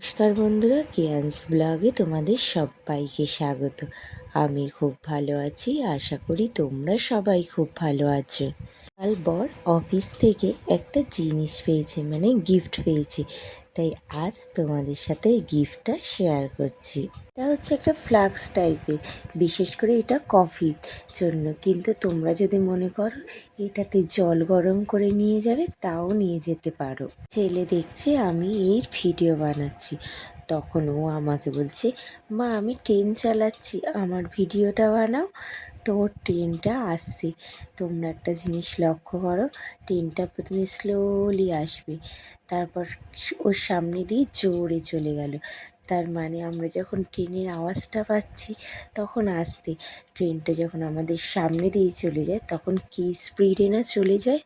নমস্কার বন্ধুরা, কিয়ান্স ব্লগে তোমাদের সবাইকে স্বাগত। আমি খুব ভালো আছি, আশা করি তোমরা সবাই খুব ভালো আছো। কাল বর অফিস থেকে একটা জিনিস পেয়েছে, মানে গিফট পেয়েছে, তাই আজ তোমাদের সাথে গিফটটা শেয়ার করছি। এটা হচ্ছে একটা ফ্লাক্স টাইপের, বিশেষ করে এটা কফির জন্য, কিন্তু তোমরা যদি মনে করো এটাতে জল গরম করে নিয়ে যাবে তাও নিয়ে যেতে পারো। ছেলে দেখছে আমি এর ভিডিও বানাচ্ছি, তখন ও আমাকে বলছে, মা আমি ট্রেন চালাচ্ছি, আমার ভিডিওটা বানাও। তো ওর ট্রেনটা আসছে। তোমরা একটা জিনিস লক্ষ্য করো, ট্রেনটা প্রথমে স্লোলি আসবে, তারপর ওর সামনে দিয়ে জোরে চলে গেল। তার মানে আমরা যখন ট্রেনের আওয়াজটা পাচ্ছি তখন আসতে, ট্রেনটা যখন আমাদের সামনে দিয়ে চলে যায় তখন কি স্পিডে না চলে যায়।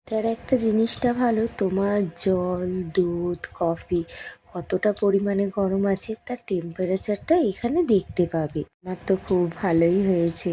তার একটা জিনিসটা ভালো, তোমার জল, দুধ, কফি কতটা পরিমাণে গরম আছে তার টেম্পারেচারটা এখানে দেখতে পাবে। আমার তো খুব ভালোই হয়েছে,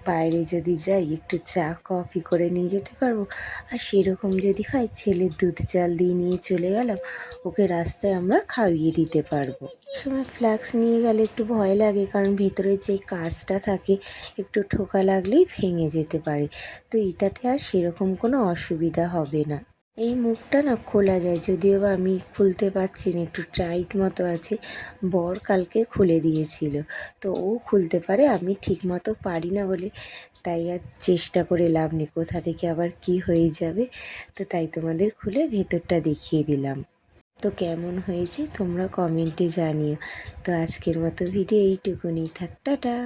বাইরে যদি যাই একটু চা কফি করে নিয়ে যেতে পারবো, আর সেরকম যদি হয় ছেলের দুধ চাল দিয়ে নিয়ে চলে গেলাম, ওকে রাস্তায় আমরা খাইয়ে দিতে পারবো। সময় ফ্ল্যাক্স নিয়ে গেলে একটু ভয় লাগে, কারণ ভিতরে যে কাঁচটা থাকে একটু ঠোকা লাগলেই ভেঙে যেতে পারে, তো এটাতে আর সেরকম কোনো অসুবিধা হবে না। এই মুখটা না খোলা যায়, যদিও বা আমি খুলতে পারছি না, একটু টাইট মতো আছে। বর কালকে খুলে দিয়েছিল, তো ও খুলতে পারে, আমি ঠিক মতো পারি না বলে তাই আর চেষ্টা করে লাভ নেই, কোথা থেকে আবার কি হয়ে যাবে। তো তাই তোমাদের খুলে ভেতরটা দেখিয়ে দিলাম। তো কেমন হয়েছে তোমরা কমেন্টে জানিও। তো আজকের মতো ভিডিও এইটুকুনি থাক, টাটা।